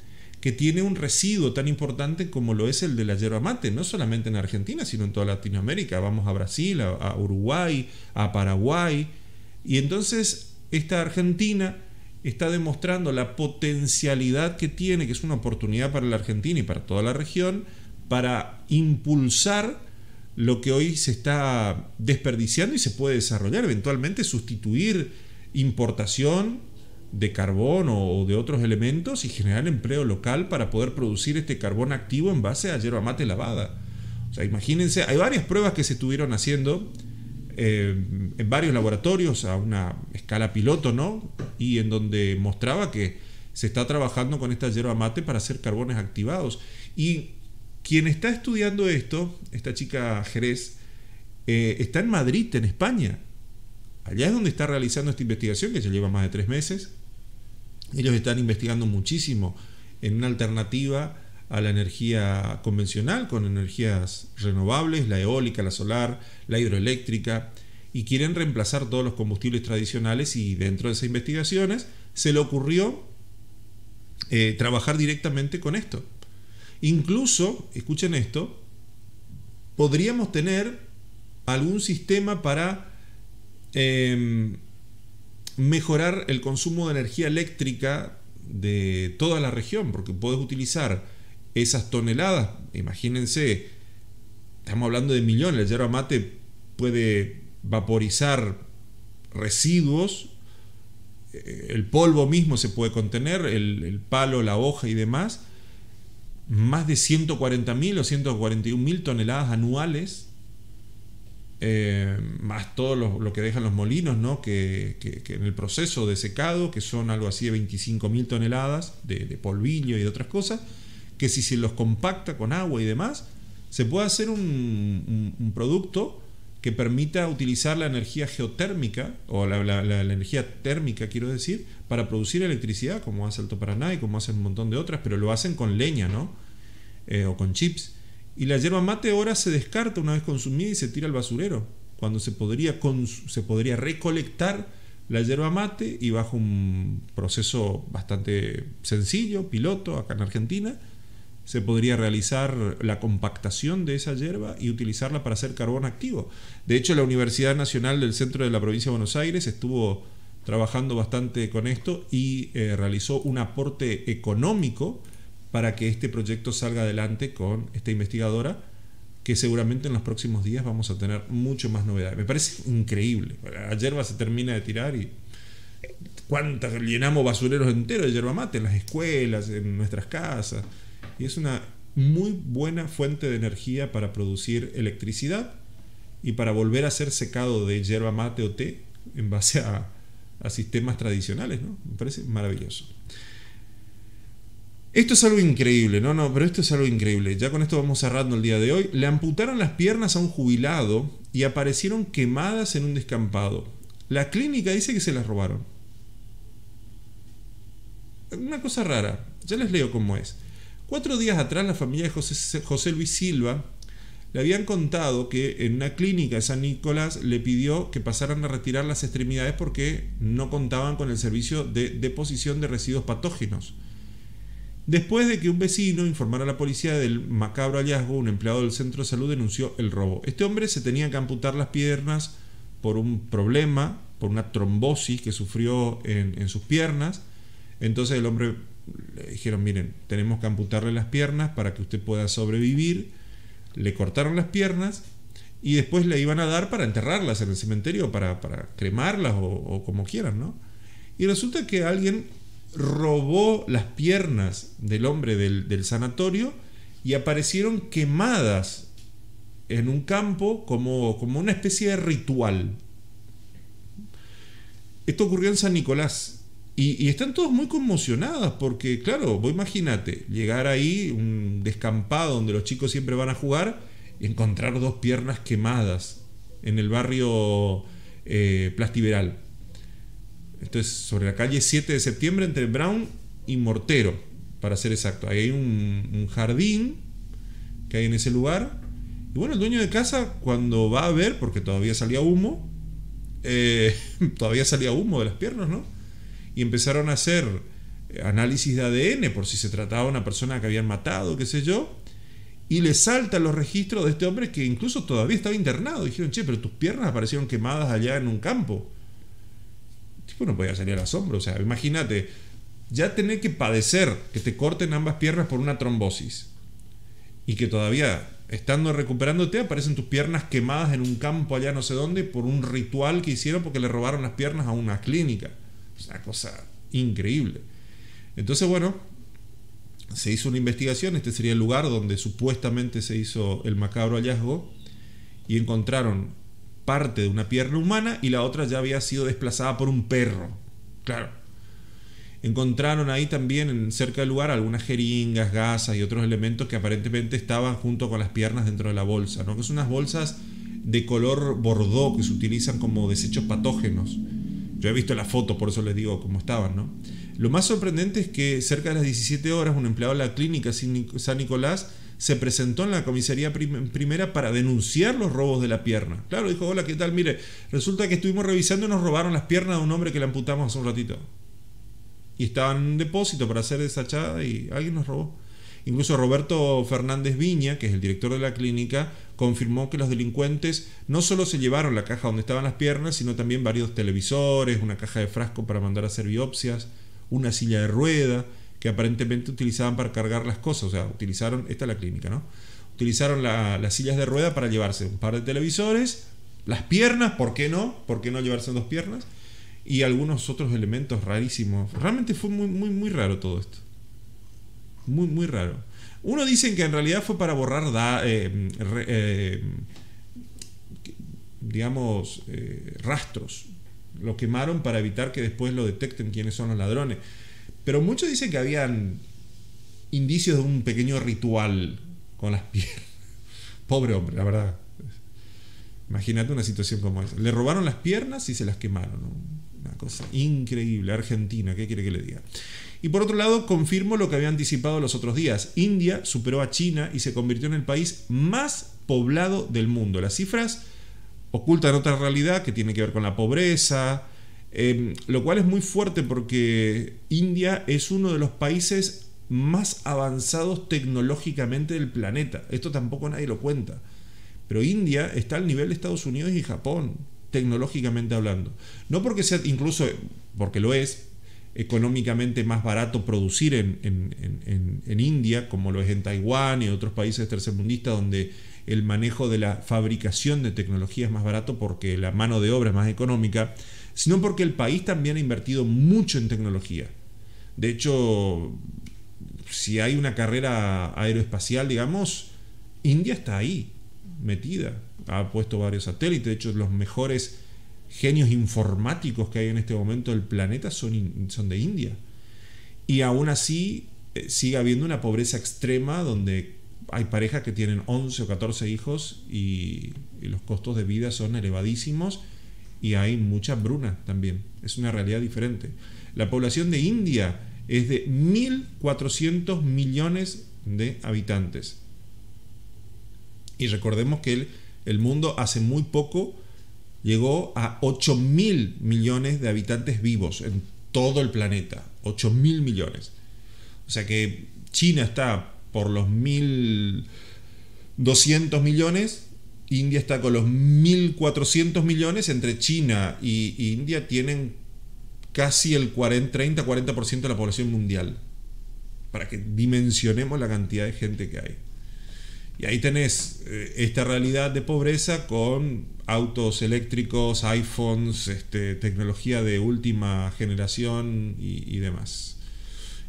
que tiene un residuo tan importante como lo es el de la yerba mate, no solamente en Argentina, sino en toda Latinoamérica. Vamos a Brasil, a Uruguay, a Paraguay, y entonces esta Argentina está demostrando la potencialidad que tiene, que es una oportunidad para la Argentina y para toda la región, para impulsar lo que hoy se está desperdiciando y se puede desarrollar, eventualmente sustituir importación de carbón o de otros elementos y generar empleo local para poder producir este carbón activo en base a yerba mate lavada. O sea, imagínense, hay varias pruebas que se estuvieron haciendo en varios laboratorios a una escala piloto, ¿no? Y en donde mostraba que se está trabajando con esta yerba mate para hacer carbones activados. Y quien está estudiando esto, esta chica Jerez, está en Madrid, en España. Allá es donde está realizando esta investigación, que ya lleva más de 3 meses. Ellos están investigando muchísimo en una alternativa a la energía convencional, con energías renovables, la eólica, la solar, la hidroeléctrica, y quieren reemplazar todos los combustibles tradicionales, y dentro de esas investigaciones se le ocurrió trabajar directamente con esto. Incluso, escuchen esto, podríamos tener algún sistema para mejorar el consumo de energía eléctrica de toda la región, porque puedes utilizar esas toneladas, imagínense, estamos hablando de millones, la yerba mate puede vaporizar residuos, el polvo mismo se puede contener, el palo, la hoja y demás, más de 140.000 o 141.000 toneladas anuales, más todo lo que dejan los molinos, ¿no? que en el proceso de secado, que son algo así de 25.000 toneladas de polvillo y de otras cosas, que si se los compacta con agua y demás, se puede hacer un producto que permita utilizar la energía geotérmica, o la energía térmica, quiero decir, para producir electricidad, como hace Alto Paraná y como hacen un montón de otras, pero lo hacen con leña, ¿no? O con chips. Y la yerba mate ahora se descarta una vez consumida y se tira al basurero, cuando se podría recolectar la yerba mate, y bajo un proceso bastante sencillo, piloto, acá en Argentina, se podría realizar la compactación de esa yerba y utilizarla para hacer carbón activo. De hecho, la Universidad Nacional del Centro de la Provincia de Buenos Aires estuvo trabajando bastante con esto y realizó un aporte económico para que este proyecto salga adelante con esta investigadora, que seguramente en los próximos días vamos a tener mucho más novedades. Me parece increíble. La yerba se termina de tirar y cuántas llenamos basureros enteros de yerba mate en las escuelas, en nuestras casas. Y es una muy buena fuente de energía para producir electricidad y para volver a hacer secado de yerba mate o té en base a sistemas tradicionales, ¿no? Me parece maravilloso. Esto es algo increíble, pero esto es algo increíble. Ya con esto vamos cerrando el día de hoy. Le amputaron las piernas a un jubilado y aparecieron quemadas en un descampado. La clínica dice que se las robaron. Una cosa rara. Ya les leo cómo es. 4 días atrás, la familia de José Luis Silva le habían contado que en una clínica de San Nicolás le pidió que pasaran a retirar las extremidades porque no contaban con el servicio de deposición de residuos patógenos. Después de que un vecino informara a la policía del macabro hallazgo, un empleado del centro de salud denunció el robo. Este hombre se tenía que amputar las piernas por un problema, por una trombosis que sufrió en sus piernas. Entonces el hombre le dijeron: miren, tenemos que amputarle las piernas para que usted pueda sobrevivir. Le cortaron las piernas y después le iban a dar para enterrarlas en el cementerio, para cremarlas o como quieran, ¿no? Y resulta que alguien robó las piernas del hombre del sanatorio y aparecieron quemadas en un campo como una especie de ritual. Esto ocurrió en San Nicolás. Y están todos muy conmocionados porque, claro, vos imagínate, llegar ahí, un descampado donde los chicos siempre van a jugar, y encontrar 2 piernas quemadas en el barrio Plastiveral. Esto es sobre la calle 7 de septiembre entre Brown y Mortero, para ser exacto. Ahí hay un jardín que hay en ese lugar. Y bueno, el dueño de casa, cuando va a ver, porque todavía salía humo, de las piernas, ¿no? Y empezaron a hacer análisis de ADN por si se trataba de una persona que habían matado, qué sé yo, y le saltan los registros de este hombre que incluso todavía estaba internado. Dijeron, che, pero tus piernas aparecieron quemadas allá en un campo. El tipo no podía salir al asombro. O sea, imagínate, ya tener que padecer que te corten ambas piernas por una trombosis y que todavía, estando recuperándote, aparecen tus piernas quemadas en un campo allá no sé dónde por un ritual que hicieron porque le robaron las piernas a una clínica. Es una cosa increíble. Entonces, bueno, se hizo una investigación. Este sería el lugar donde supuestamente se hizo el macabro hallazgo, y encontraron parte de una pierna humana y la otra ya había sido desplazada por un perro. Claro. Encontraron ahí también, cerca del lugar, algunas jeringas, gasas y otros elementos que aparentemente estaban junto con las piernas dentro de la bolsa, ¿no? Que son unas bolsas de color bordó que se utilizan como desechos patógenos. Yo he visto la foto, por eso les digo cómo estaban, ¿no? Lo más sorprendente es que cerca de las 17 horas un empleado de la clínica San Nicolás se presentó en la comisaría primera para denunciar los robos de la pierna. Claro, dijo, hola, ¿qué tal? Mire, resulta que estuvimos revisando y nos robaron las piernas de un hombre que le amputamos hace un ratito. Y estaban en un depósito para ser desechada y alguien nos robó. Incluso Roberto Fernández Viña, que es el director de la clínica, confirmó que los delincuentes no solo se llevaron la caja donde estaban las piernas, sino también varios televisores, una caja de frasco para mandar a hacer biopsias, una silla de rueda que aparentemente utilizaban para cargar las cosas. O sea, utilizaron, esta es la clínica, ¿no? Utilizaron las sillas de rueda para llevarse un par de televisores, las piernas, ¿por qué no? ¿Por qué no llevarse 2 piernas? Y algunos otros elementos rarísimos. Realmente fue muy raro todo esto. Muy raro. Uno dice que en realidad fue para borrar rastros. Lo quemaron para evitar que después lo detecten quiénes son los ladrones. Pero muchos dicen que habían indicios de un pequeño ritual con las piernas. Pobre hombre, la verdad. Imagínate una situación como esa. Le robaron las piernas y se las quemaron, ¿no? Una cosa increíble. Argentina, ¿qué quiere que le diga? Y por otro lado, confirmo lo que había anticipado los otros días. India superó a China y se convirtió en el país más poblado del mundo. Las cifras ocultan otra realidad que tiene que ver con la pobreza, lo cual es muy fuerte porque India es uno de los países más avanzados tecnológicamente del planeta. Esto tampoco nadie lo cuenta. Pero India está al nivel de Estados Unidos y Japón, tecnológicamente hablando. No porque sea, incluso porque lo es, económicamente más barato producir en India, como lo es en Taiwán y en otros países tercermundistas donde el manejo de la fabricación de tecnología es más barato porque la mano de obra es más económica, sino porque el país también ha invertido mucho en tecnología. De hecho, si hay una carrera aeroespacial, digamos, India está ahí, metida. Ha puesto varios satélites. De hecho, los mejores genios informáticos que hay en este momento del planeta son de India. Y aún así sigue habiendo una pobreza extrema donde hay parejas que tienen 11 o 14 hijos y los costos de vida son elevadísimos y hay mucha hambruna también. Es una realidad diferente. La población de India es de 1.400 millones de habitantes. Y recordemos que el mundo hace muy poco llegó a 8.000 millones de habitantes vivos en todo el planeta. 8.000 millones. O sea que China está por los 1.200 millones, India está con los 1.400 millones. Entre China y India tienen casi el 30-40% de la población mundial, para que dimensionemos la cantidad de gente que hay. Y ahí tenés esta realidad de pobreza con autos eléctricos, iPhones, tecnología de última generación y demás.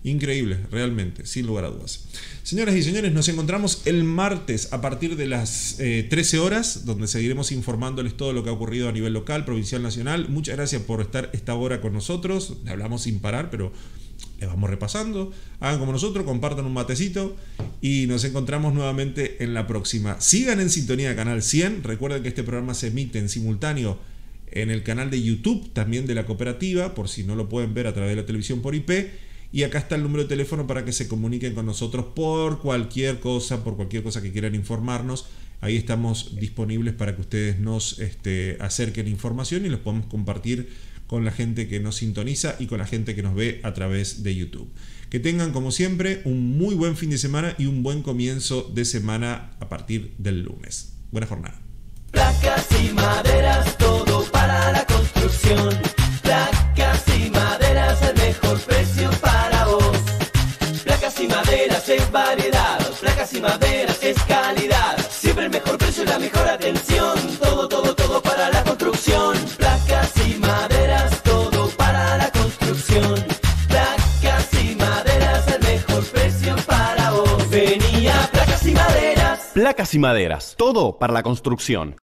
Increíble, realmente, sin lugar a dudas. Señoras y señores, nos encontramos el martes a partir de las 13 horas, donde seguiremos informándoles todo lo que ha ocurrido a nivel local, provincial, nacional. Muchas gracias por estar esta hora con nosotros. Hablamos sin parar, pero les vamos repasando. Hagan como nosotros, compartan un matecito y nos encontramos nuevamente en la próxima. Sigan en sintonía de Canal 100. Recuerden que este programa se emite en simultáneo en el canal de YouTube, también de la cooperativa, por si no lo pueden ver a través de la televisión por IP. Y acá está el número de teléfono para que se comuniquen con nosotros por cualquier cosa que quieran informarnos. Ahí estamos disponibles para que ustedes nos acerquen información y los podemos compartir con la gente que nos sintoniza y con la gente que nos ve a través de YouTube. Que tengan, como siempre, un muy buen fin de semana y un buen comienzo de semana a partir del lunes. Buena jornada. Placas y maderas, todo para la construcción. Placas y maderas, el mejor precio para vos. Placas y maderas es variedad, placas y maderas es calidad. Siempre el mejor precio y la mejor atención. Todo, todo, todo para la construcción. Placas y maderas, todo para la construcción. Placas y maderas, el mejor precio para vos. Venía Placas y Maderas. Placas y maderas, todo para la construcción.